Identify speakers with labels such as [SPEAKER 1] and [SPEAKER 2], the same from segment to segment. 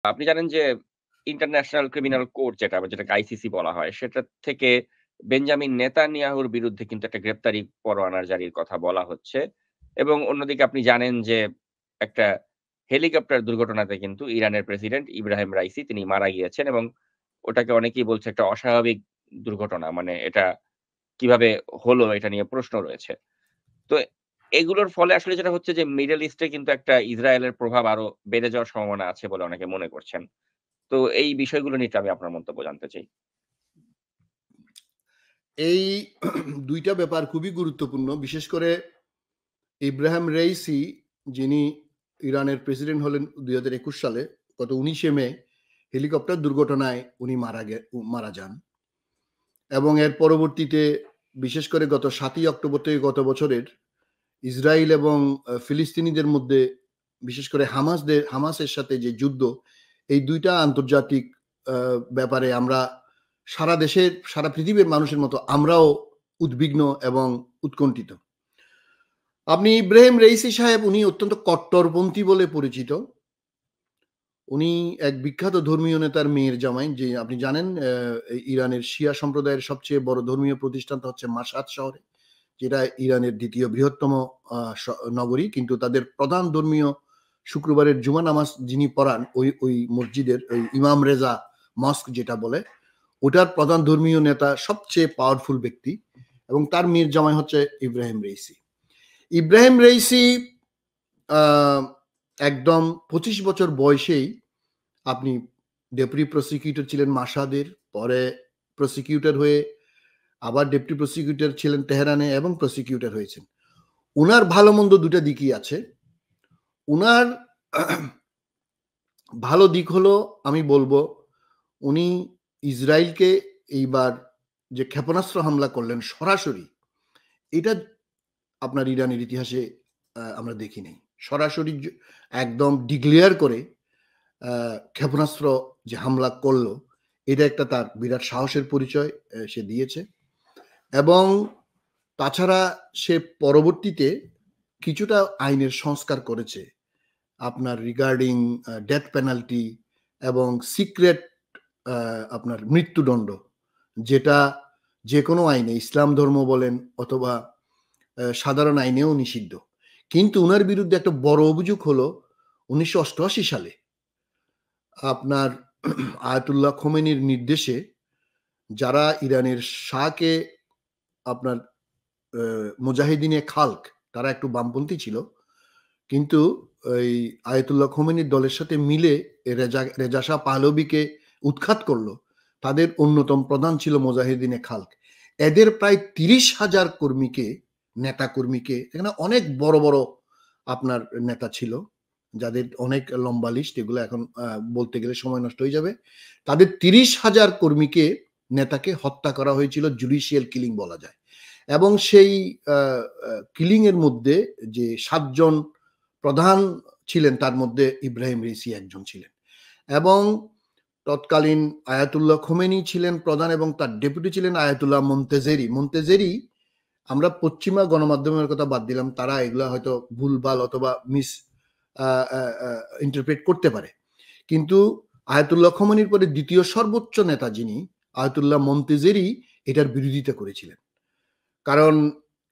[SPEAKER 1] আপনি জানেন যে ইন্টারন্যাশনাল ক্রিমিনাল কোর্ট যেটাকে আইসিসি বলা হয়, সেটা থেকে বেঞ্জামিন নেতানিয়াহুর বিরুদ্ধে কিন্তু একটা গ্রেপ্তারি পরোয়ানা জারির কথা বলা হচ্ছে। এবং অন্যদিকে আপনি জানেন যে একটা হেলিকপ্টার দুর্ঘটনাতে কিন্তু ইরানের প্রেসিডেন্ট ইব্রাহিম রাইসি তিনি মারা গিয়েছেন এবং ওটাকে অনেকেই বলছে একটা অস্বাভাবিক দুর্ঘটনা। মানে এটা কিভাবে হলো এটা নিয়ে প্রশ্ন রয়েছে। তো এগুলোর ফলে আসলে যেটা হচ্ছে যে মিডল ইস্টে কিন্তু একটা ইসরায়েলের প্রভাব আরো বেড়ে যাওয়ার সম্ভাবনা আছে বলে অনেকে মনে করছেন। তো এই বিষয়গুলো নিয়ে একটু আমি আপনার মন্তব্য জানতে চাই।
[SPEAKER 2] এই ২ টা ব্যাপার খুবই গুরুত্বপূর্ণ। বিশেষ করে ইব্রাহিম রাইসি, যিনি ইরানের প্রেসিডেন্ট হলেন ২০২১ সালে, গত ১৯ মে হেলিকপ্টার দুর্ঘটনায় উনি মারা যান। এবং এর পরবর্তীতে বিশেষ করে গত ৭ই অক্টোবর থেকে গত বছরের ইসরায়েল এবং ফিলিস্তিনিদের মধ্যে, বিশেষ করে হামাসের সাথে যে যুদ্ধ, এই ২ টা আন্তর্জাতিক ব্যাপারে আমরা সারা পৃথিবীর মানুষের মতো আমরাও উদ্বিগ্ন এবং উৎকণ্ঠিত। আপনি ইব্রাহিম রাইসি সাহেব, উনি অত্যন্ত কট্টরপন্থী বলে পরিচিত। উনি এক বিখ্যাত ধর্মীয় নেতার মেয়ের জামাই। যে আপনি জানেন, ইরানের শিয়া সম্প্রদায়ের সবচেয়ে বড় ধর্মীয় প্রতিষ্ঠানটা হচ্ছে মাশহাদ শহরে, যেটা ইরানের ২য় বৃহত্তম নগরী। কিন্তু তাদের প্রধান ধর্মীয় শুক্রবারের জুমা নামাজ যিনি পড়ান, ওই মসজিদের ওই ইমাম রেজা মস্ক যেটা বলে, ওটার প্রধান ধর্মীয় নেতা, সবচেয়ে পাওয়ারফুল ব্যক্তি, এবং তার মেয়ের জামাই হচ্ছে ইব্রাহিম রাইসি। ইব্রাহিম রাইসি একদম ২৫ বছর বয়সেই আপনি ডেপুটি প্রসিকিউটর ছিলেন মাসাদের, পরে প্রসিকিউটর হয়ে আবার ডেপুটি প্রসিকিউটর ছিলেন তেহরানে এবং প্রসিকিউটর হয়েছেন। উনার ভালো মন্দ দুটা দিকই আছে। উনার ভালো দিক হলো, আমি বলবো, উনি ইসরায়েলকে এইবার যে ক্ষেপণাস্ত্র হামলা করলেন সরাসরি, এটা আপনার ইরানের ইতিহাসে আমরা দেখি নাই। সরাসরি একদম ডিক্লেয়ার করে ক্ষেপণাস্ত্র যে হামলা করলো, এটা একটা তার বিরাট সাহসের পরিচয় সে দিয়েছে। এবং তাছাড়া সে পরবর্তীতে কিছুটা আইনের সংস্কার করেছে, আপনার রিগার্ডিং ডেথ পেনাল্টি এবং সিক্রেট আপনার মৃত্যুদণ্ড, যেটা যে কোনো আইনে, ইসলাম ধর্ম বলেন অথবা সাধারণ আইনেও নিষিদ্ধ। কিন্তু উনার বিরুদ্ধে একটা বড় অভিযোগ হলো ১৯৮৮ সালে আপনার আয়াতুল্লাহ খোমেনির নির্দেশে যারা ইরানের শাহকে আপনার মুজাহিদিনে খালক, তারা একটু বামপন্থী ছিল, কিন্তু ওই আয়াতুল্লাহ খোমেনির দলের সাথে মিলে রেজা শাহ পাহলবিকে উৎখাত করলো। তাদের অন্যতম প্রধান ছিল মুজাহিদিনে খালক। এদের প্রায় ৩০,০০০ কর্মীকে, নেতা কর্মীকে, এখানে অনেক বড় বড় আপনার নেতা ছিল, যাদের অনেক লম্বা লিস্ট, এগুলো এখন বলতে গেলে সময় নষ্ট হয়ে যাবে। তাদের ৩০,০০০ কর্মীকে, নেতাকে হত্যা করা হয়েছিল, জুডিশিয়াল কিলিং বলা যায়। এবং সেই কিলিং এর মধ্যে যে ৭ জন প্রধান ছিলেন, তার মধ্যে ইব্রাহিম রাইসি একজন ছিলেন। এবং তৎকালীন আয়াতুল্লাহ খোমেনি ছিলেন প্রধান এবং তার ডেপুটি ছিলেন আয়াতুল্লাহ মন্তেজেরি। আমরা পশ্চিমা গণমাধ্যমের কথা বাদ দিলাম, তারা এগুলা হয়তো ভুলভাল অথবা মিস ইন্টারপ্রেট করতে পারে। কিন্তু আয়াতুল্লাহ খোমেনির পরে দ্বিতীয় সর্বোচ্চ নেতা যিনি, আয়াতুল্লাহ মন্তেজেরি, এটার বিরোধিতা করেছিলেন। কারণ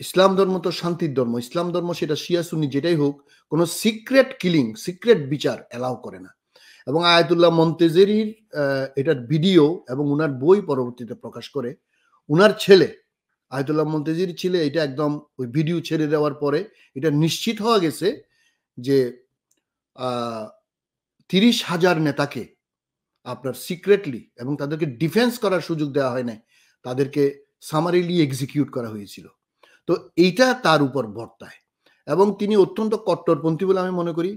[SPEAKER 2] ইসলাম ধর্ম তো শান্তির ধর্ম। ইসলাম ধর্ম, সেটা শিয়া সুন্নি যেটাই হোক, কোনো সিক্রেট কিলিং, সিক্রেট বিচার এলাও করে না। এবং আয়াতুল্লাহ মন্তেজেরির এটার ভিডিও এবং উনার বই পরবর্তীতে প্রকাশ করে উনার ছেলে আয়াতুল্লাহ মন্তেজেরি ছেলে, এটা একদম ওই ভিডিও ছেড়ে দেওয়ার পরে এটা নিশ্চিত হওয়া গেছে যে ৩০,০০০ নেতাকে আপনার সিক্রেটলি, এবং তাদেরকে ডিফেন্স করার সুযোগ দেওয়া হয় নাই, তাদেরকে সামারিলি এক্সিকিউট করা হয়েছিল। তো এইটা তার উপর বর্তায় এবং তিনি অত্যন্ত কট্টরপন্থী বলে আমি মনে করি।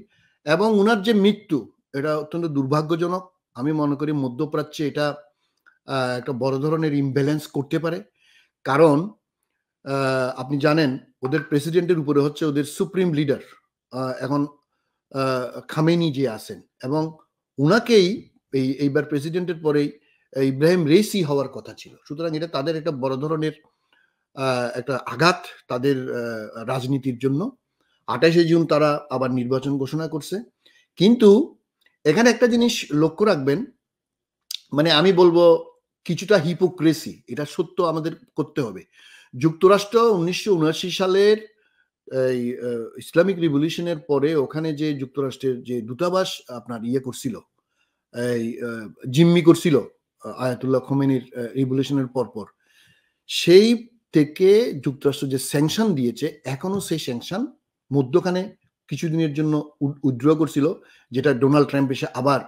[SPEAKER 2] এবং উনার যে মৃত্যু, এটা অত্যন্ত দুর্ভাগ্যজনক। আমি মনে করি মধ্যপ্রাচ্যে এটা একটা বড় ধরনের ইমব্যালেন্স করতে পারে। কারণ আপনি জানেন, ওদের প্রেসিডেন্টের উপরে হচ্ছে ওদের সুপ্রিম লিডার, এখন খামেনি যে আছেন, এবং উনাকেই এইবার প্রেসিডেন্টের পরেই ইব্রাহিম রাইসি হওয়ার কথা ছিল। সুতরাং এটা তাদের একটা বড় ধরনের একটা আঘাত তাদের রাজনীতির জন্য। ২৮শে জুন তারা আবার নির্বাচন ঘোষণা করছে। কিন্তু এখানে একটা জিনিস লক্ষ্য রাখবেন, মানে আমি বলবো কিছুটা হিপোক্রেসি, এটা সত্য আমাদের করতে হবে। যুক্তরাষ্ট্র ১৯৭৯ সালের এই ইসলামিক রিভলিউশনের পরে ওখানে যে যুক্তরাষ্ট্রের যে দূতাবাস আপনার ইয়ে করছিল, এই জিম্মি করছিল আয়াতুল্লাহ খোমেনির রিভলিউশনের পরপর, সেই থেকে যুক্তরাষ্ট্র যে স্যাংশন দিয়েছে, এখনো সেই স্যাংশন মধ্যখানে কিছুদিনের জন্য উইথড্র করছিল, যেটা ডোনাল্ড ট্রাম্প এসে আবার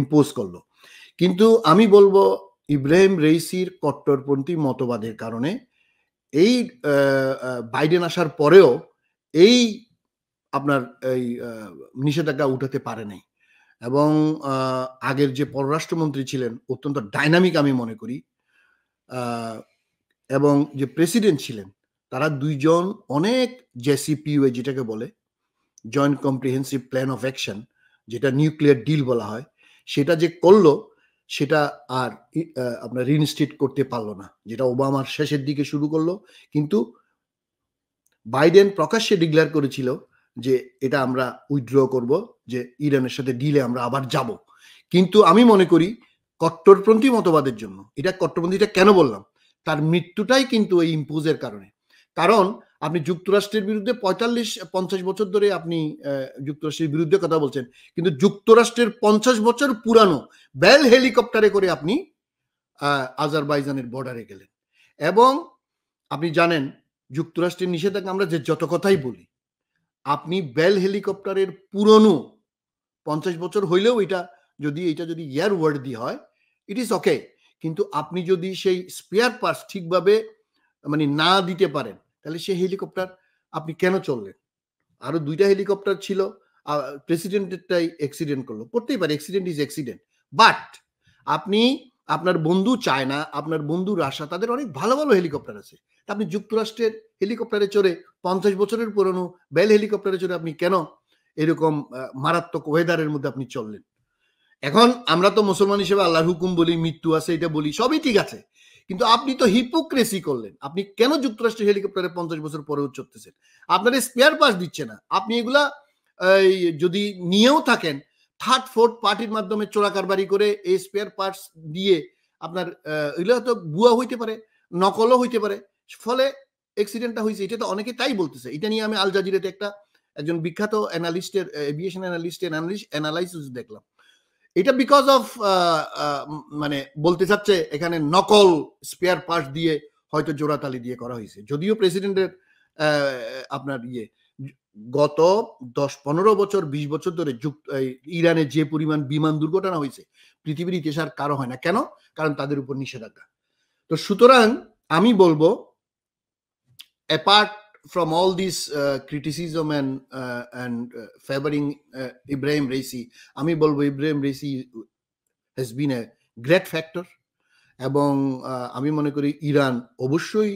[SPEAKER 2] ইম্পোজ করলো। কিন্তু আমি বলবো ইব্রাহিম রাইসির কট্টরপন্থী মতবাদের কারণে এই বাইডেন আসার পরেও এই আপনার এই নিষেধাজ্ঞা উঠাতে পারে নাই। এবং আগের যে পররাষ্ট্রমন্ত্রী ছিলেন অত্যন্ত ডাইনামিক আমি মনে করি, এবং যে প্রেসিডেন্ট ছিলেন তারা দুইজন অনেক জেসিপিইউ যেটাকে বলে joint comprehensive plan of action, যেটা নিউক্লিয়ার ডিল বলা হয়, সেটা যে করলো সেটা আর আপনার রিইনস্টেট করতে পারলো না, যেটা ওবামার শেষের দিকে শুরু করলো। কিন্তু বাইডেন প্রকাশ্যে ডিক্লেয়ার করেছিল যে এটা আমরা উইথড্র করব, যে ইরানের সাথে ডিলে আমরা আবার যাব। কিন্তু আমি মনে করি কট্টরপন্থী মতবাদের জন্য, এটা কট্টরপন্থীটা কেন বললাম, তার মৃত্যুটাই কিন্তু এই ইম্পোজের কারণে। কারণ আপনি যুক্তরাষ্ট্রের বিরুদ্ধে ৪৫-৫০ বছর ধরে আপনি যুক্তরাষ্ট্রের বিরুদ্ধে কথা বলছেন, কিন্তু যুক্তরাষ্ট্রের ৫০ বছর পুরানো বেল হেলিকপ্টারে করে আপনি আজারবাইজানের বর্ডারে গেলেন। এবং আপনি জানেন যুক্তরাষ্ট্রের নিষেধাজ্ঞা আমরা যে যত কথাই বলি, আপনি বেল হেলিকপ্টারের পুরনো ৫০ বছর হইলেও এটা যদি এয়ার ওয়ার্ড দিয়ে হয়, ইট ইজ ওকে। কিন্তু আপনি যদি সেই স্পেয়ার পার্টস ঠিকভাবে মানে না দিতে পারেন, তাহলে সেই হেলিকপ্টার আপনি কেন চললেন? আরো ২টা হেলিকপ্টার ছিল, প্রেসিডেন্টেরটাই অ্যাক্সিডেন্ট করলো, করতেই পারে, অ্যাক্সিডেন্ট ইজ অ্যাক্সিডেন্ট। বাট আপনি আপনার বন্ধু চায়না, আপনার বন্ধু রাশিয়া, তাদের অনেক ভালো ভালো হেলিকপ্টার আছে। আপনি যুক্তরাষ্ট্রের হেলিকপ্টারে চড়ে ৫০ বছরের পুরনো বেল হেলিকপ্টারে চড়ে আপনি কেন এরকম মারাত্মক ওয়েদারের মধ্যে আপনি চললেন? এখন আমরা তো মুসলমান হিসেবে আল্লাহর হুকুম বলি, মৃত্যু আছে এটা বলি, সবই ঠিক আছে, কিন্তু আপনি তো হিপোক্রেসি করলেন। আপনি কেন যুক্তরাষ্ট্রের হেলিকপ্টারে ৫০ বছর পরেও চড়তেছেন? আপনার স্পেয়ার পার্টস দিচ্ছে না, আপনি এগুলা যদি নিয়েও থাকেন থার্ড ফোর্থ পার্টির মাধ্যমে চোরাকারবারি করে এই স্পেয়ার পার্টস দিয়ে আপনার এগুলো তো ভুয়া হইতে পারে, নকলও হইতে পারে, ফলে অ্যাক্সিডেন্টটা হয়েছে। এটা তো অনেকে তাই বলতেছে। এটা নিয়ে আমি আল জাজিরাতে একজন বিখ্যাত অ্যানালিস্টের, এভিয়েশন অ্যানালিস্টের অ্যানালাইসিস দেখলাম। এটা বিকজ অফ মানে বলতে চাচ্ছে এখানে নকল স্পেয়ার পার্টস দিয়ে হয়তো জোড়াতালি দিয়ে করা হয়েছে। যদিও প্রেসিডেন্টের আপনার গত ১০-১৫ বছর ২০ বছর ধরে ইরানে যে পরিমাণ বিমান দুর্ঘটনা হয়েছে পৃথিবীর ইতিহাসে আর কারো হয় না। কেন? কারণ তাদের উপর নিষেধাজ্ঞা। তো সুতরাং আমি বলবো apart from all this criticism and favoring Ibrahim Raisi, আমি বলবো Ebrahim Raisi has been a great factor, এবং আমি মনে করি ইরান অবশ্যই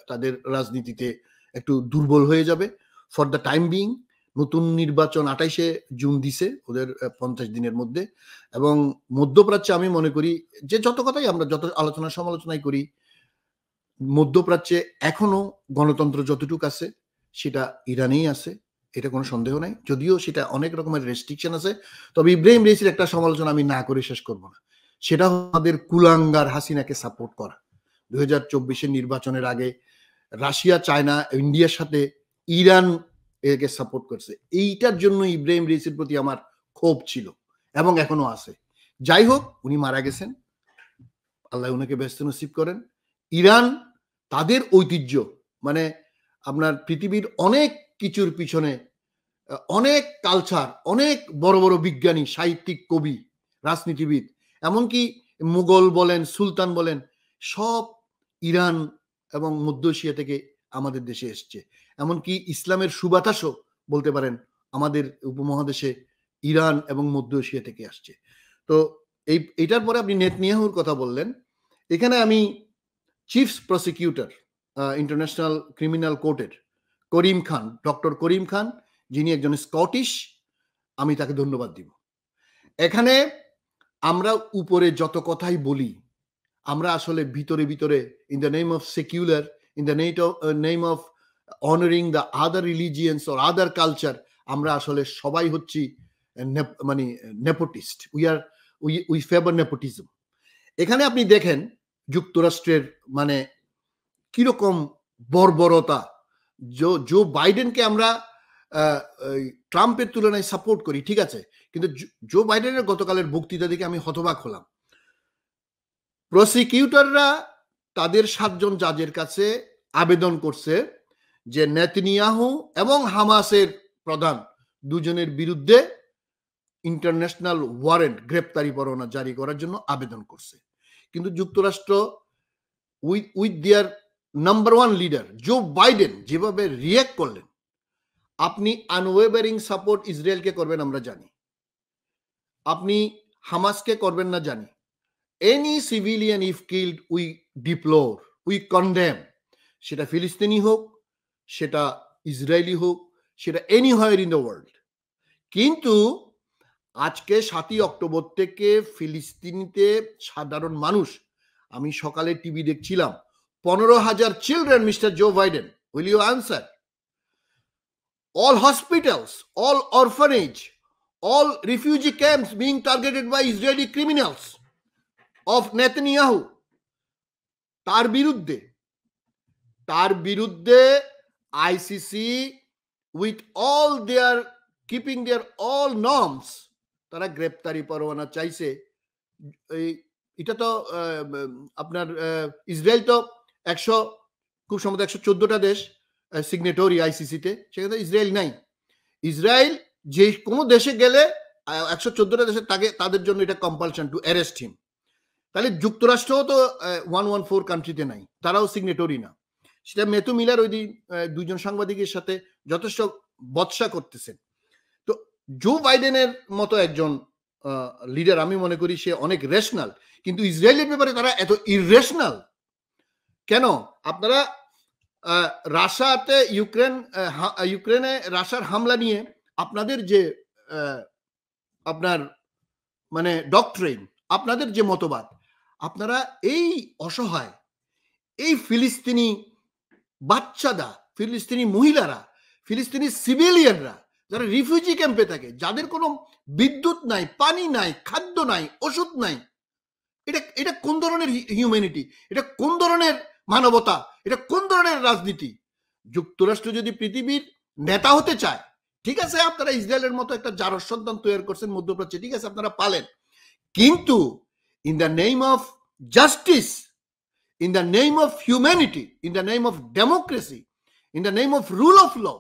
[SPEAKER 2] তাদের রাজনীতিতে একটু দুর্বল হয়ে যাবে ফর দ্য টাইম বিং। নতুন নির্বাচন ২৮শে জুন দিছে ওদের ৫০ দিনের মধ্যে। এবং মধ্যপ্রাচ্যে আমি মনে করি যে যত কথাই আমরা যত আলোচনা সমালোচনাই করি, মধ্যপ্রাচ্যে এখনো গণতন্ত্র যতটুকু আছে সেটা ইরানেই আছে, এটা কোনো সন্দেহ নাই। যদিও সেটা অনেক রকমের রেস্ট্রিকশন আছে। তবে ইব্রাহিম রাইসির একটা সমালোচনা আমি না করে শেষ করব না, সেটা আমাদের কুলাঙ্গার হাসিনাকে সাপোর্ট করা। ২০২৪ নির্বাচনের আগে রাশিয়া, চায়না, ইন্ডিয়ার সাথে ইরান একে সাপোর্ট করছে। এইটার জন্য ইব্রাহিম রাইসির প্রতি আমার ক্ষোভ ছিল এবং এখনো আছে। যাই হোক, উনি মারা গেছেন, আল্লাহ উনাকে ব্যস্ত নসিব করেন। ইরান তাদের ঐতিহ্য, মানে আপনার পৃথিবীর অনেক কিছুর পিছনে অনেক কালচার, অনেক বড় বড় বিজ্ঞানী, সাহিত্যিক, কবি, রাজনীতিবিদ, এমনকি মুঘল বলেন, সুলতান বলেন, সব ইরান এবং মধ্য এশিয়া থেকে আমাদের দেশে এসছে। এমনকি ইসলামের সুবাতাসও বলতে পারেন আমাদের উপমহাদেশে ইরান এবং মধ্য এশিয়া থেকে আসছে। তো এইটার পরে আপনি নেতনিয়াহুর কথা বললেন। এখানে আমি চিফ প্রসিকিউটর ইন্টারন্যাশনাল ক্রিমিনাল কোর্টের করিম খান, ডক্টর করিম খান, যিনি একজন স্কটিশ, আমি তাকে ধন্যবাদ দিব। এখানে আমরা উপরে যত কথাই বলি, আমরা আসলে ভিতরে ভিতরে in the name of secular, in the name of honouring the other religions or other culture, আমরা আসলে সবাই হচ্ছি মানে নেপোটিস্ট, উই ফেভার নেপোটিজম। এখানে আপনি দেখেন যুক্তরাষ্ট্রের মানে কিরকম বর্বরতা। জো বাইডেনকে আমরা ট্রাম্পের তুলনায় সাপোর্ট করি, ঠিক আছে, কিন্তু জো বাইডেনের গতকালের বক্তৃতা দেখে আমি হতবাক হলাম। প্রসিকিউটররা তাদের 7 জন জাজের কাছে আবেদন করছে যে নেতানিয়াহু এবং হামাসের প্রধান দুজনের বিরুদ্ধে ইন্টারন্যাশনাল ওয়ারেন্ট, গ্রেপ্তারি পরোয়ানা জারি করার জন্য আবেদন করছে। কিন্তু যুক্তরাষ্ট্র with their number 1 leader Joe Biden যেভাবে রিয়্যাক্ট করলেন, আপনি আনওয়েভারিং সাপোর্ট ইসরায়েলকে করবেন আমরা জানি, আপনি হামাসকে করবেন না জানি, any civilian if killed we deplore, we condemn, সেটা ফিলিস্তিনি হোক, সেটা ইসরায়েলি হোক, সেটা এনিহোয়ার ইন দ্য ওয়ার্ল্ড। কিন্তু আজকে 7ই অক্টোবর থেকে ফিলিস্তিনিতে সাধারণ মানুষ, আমি সকালে টিভি দেখছিলাম, 15,000 children, mister Joe Biden, will you answer? All hospitals, all orphanage, all refugee camps being targeted by Israeli criminals of Netanyahu. তার বিরুদ্ধে ICC with all their keeping their all norms, তারা গ্রেপ্তারি পরোয়ানা চাইছে। এটা তো আপনার ইসরায়েল তো 100 খুব সম্ভবত 114টা দেশ সিগনেটরি আইসিসিতে, সেখানে ইসরায়েল নাই। ইসরায়েল যে কোনো দেশে গেলে 114টা দেশে তাদের জন্য এটা কম্পালশন টু অ্যারেস্ট হিম। তাহলে যুক্তরাষ্ট্রও তো 114 কান্ট্রিতে নাই, তারাও সিগনেটরি না। সেটা মেথু মিলার ওই দিন 2 জন সাংবাদিকের সাথে যথেষ্ট বৎসা করতেছেন। তো জো বাইডেনের মতো একজন লিডার আমি মনে করি সে অনেক রেশনাল, কিন্তু ইসরায়েলের ব্যাপারে তারা এত ইররেশনাল কেন? আপনারা রাশিয়াতে ইউক্রেনে রাশিয়ার হামলা নিয়ে আপনাদের যে আপনার মানে ডক্ট্রিন, আপনাদের যে মতবাদ, আপনারা এই অসহায় এই ফিলিস্তিনি বাচ্চারা, ফিলিস্তিনি মহিলারা, ফিলিস্তিনি সিভিলিয়ানরা যারা রিফিউজি ক্যাম্পে থাকে, যাদের কোনো বিদ্যুৎ নাই, পানি নাই, খাদ্য নাই, ওষুধ নাই, এটা কোন ধরনের হিউম্যানিটি? এটা কোন ধরনের মানবতা? এটা কোন ধরনের রাজনীতি? যুক্তরাষ্ট্র যদি পৃথিবীর নেতা হতে চায়, ঠিক আছে, আপনারা ইসরায়েলের মতো একটা জারজ সন্তান তৈরি করছেন মধ্যপ্রাচ্যে, ঠিক আছে, আপনারা পালেন, কিন্তু in the name of justice, in the name of humanity, in the name of democracy, in the name of rule of law,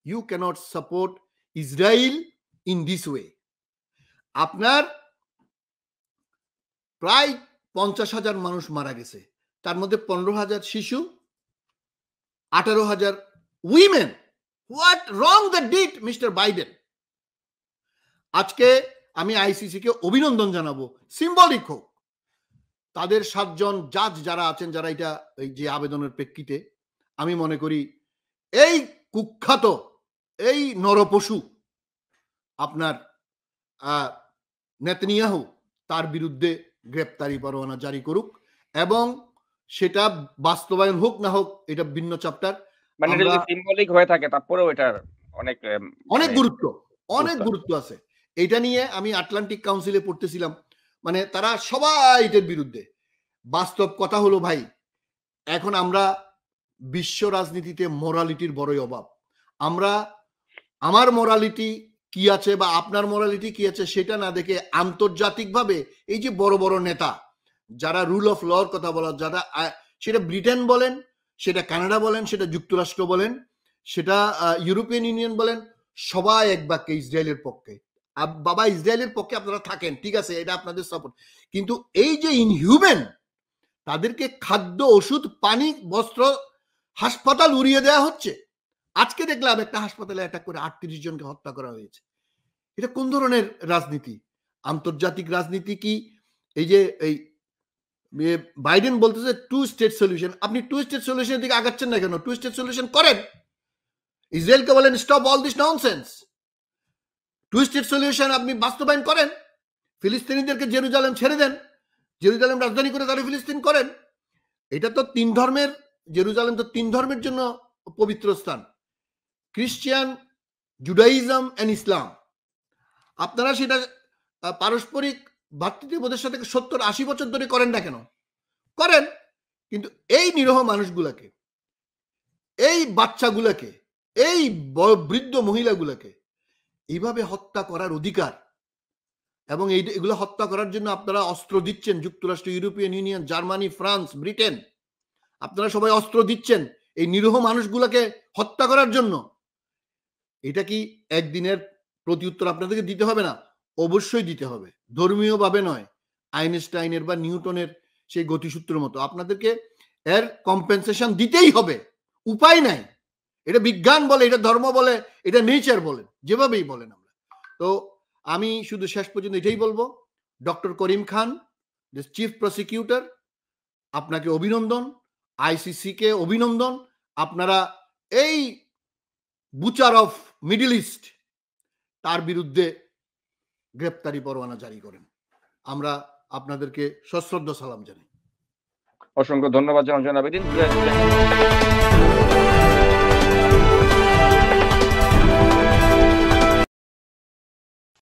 [SPEAKER 2] you cannot support Israel in this way. আপনার প্রায় 50,000 মানুষ মারা গেছে, তার মধ্যে 15,000 শিশু, 18,000 women. What wrong the did mister Biden? আজকে আমি আইসিসি কে অভিনন্দন জানাবো, সিম্বলিক হোক, তাদের 7 জন জাজ যারা আছেন, যারা এটা এই যে আবেদনের প্রেক্ষিতে, আমি মনে করি এই কুখ্যাত এই নরপশু আপনার নেতানিয়াহু তার বিরুদ্ধে গ্রেপ্তারি পরোয়ানা জারি করুক, এবং সেটা বাস্তবায়ন হোক না হোক এটা ভিন্ন চ্যাপ্টার।
[SPEAKER 1] মানে এটা যদি সিম্বলিক হয়ে থাকে তারপরেও এটার অনেক
[SPEAKER 2] গুরুত্ব আছে। এটা নিয়ে আমি আটলান্টিক কাউন্সিলে পড়তেছিলাম, মানে তারা সবাই এটার বিরুদ্ধে। বাস্তব কথা হলো ভাই, এখন আমরা বিশ্ব রাজনীতিতে মোরালিটির বড়ই অভাব। আমরা আমার মোরালিটি কি আছে বা আপনার মোরালিটি কি আছে সেটা না দেখে আন্তর্জাতিকভাবে এই যে বড় বড় নেতা যারা রুল অফ লর কথা বলা, যারা সেটা ব্রিটেন বলেন, সেটা কানাডা বলেন, সেটা যুক্তরাষ্ট্র বলেন, সেটা ইউরোপিয়ান ইউনিয়ন বলেন, সবাই এক বাক্যে ইসরায়েলের পক্ষে। বাবা ইসরায়েলের পক্ষে আপনারা থাকেন, ঠিক আছে, এটা আপনাদের সাপোর্ট, কিন্তু এই যে ইনহিউম্যান, তাদেরকে খাদ্য, ওষুধ, পানি, বস্ত্র, হাসপাতাল উড়িয়ে দেওয়া হচ্ছে। আজকে দেখলাম একটা হাসপাতালে অ্যাটাক করে 38 জনকে হত্যা করা হয়েছে। এটা কোন ধরনের রাজনীতি? আন্তর্জাতিক রাজনীতি কি? এই যে এই বাইডেন বলতেছে 2 স্টেট সলিউশন, আপনি 2 স্টেট সলিউশনের দিকে আগাচ্ছেন না কেন? 2 স্টেট সলিউশন করেন, ইসরায়েলকে বলেন stop all this nonsense. 2 state solution আপনি বাস্তবায়ন করেন, ফিলিস্তিনিদেরকে জেরুজালেম ছেড়ে দেন, জেরুজালেম রাজধানী করে তাহলে ফিলিস্তিন করেন। এটা তো 3 ধর্মের, জেরুজালেম তো 3 ধর্মের জন্য পবিত্র স্থান, খ্রিস্টান, জুডাইজম এন্ড ইসলাম। আপনারা সেটা পারস্পরিক ভ্রাতৃত্ববোধের সাথে 70-80 বছর ধরে করেন না কেন? করেন। কিন্তু এই নিরীহ মানুষগুলাকে, এই বাচ্চাগুলাকে, এই বৃদ্ধ মহিলাগুলাকে এইভাবে হত্যা করার অধিকার, এবং এগুলো হত্যা করার জন্য আপনারা অস্ত্র দিচ্ছেন। যুক্তরাষ্ট্র, European union, Germany, France, Britain, আপনারা সবাই অস্ত্র দিচ্ছেন এই নিরীহ মানুষগুলোকে হত্যা করার জন্য। এটা কি একদিনের প্রতিউত্তর আপনাদেরকে দিতে হবে না? অবশ্যই দিতে হবে। ধর্মীয়ভাবে নয়, আইনস্টাইনের বা নিউটনের সেই গতিসূত্রের মতো আপনাদেরকে এর কম্পেনসেশন দিতেই হবে। উপায় নাই। এটা বিজ্ঞান বলে, এটা ধর্ম বলে, এটা নেচার বলেন, যেভাবেই বলেন আমরা। তো আমি শুধু শেষ পর্যন্ত এটাই বলবো, doctor Karim Khan, the chief prosecutor, আপনাকে অভিনন্দন, আইসিসি কে অভিনন্দন। আপনারা এই বুচার অফ মিডল ইস্ট তার বিরুদ্ধে গ্রেপ্তারি পরোয়ানা জারি করেন। আমরা আপনাদেরকে সশ্রদ্ধ সালাম জানাই।
[SPEAKER 1] অসংখ্য ধন্যবাদ জনাব আবেদিন।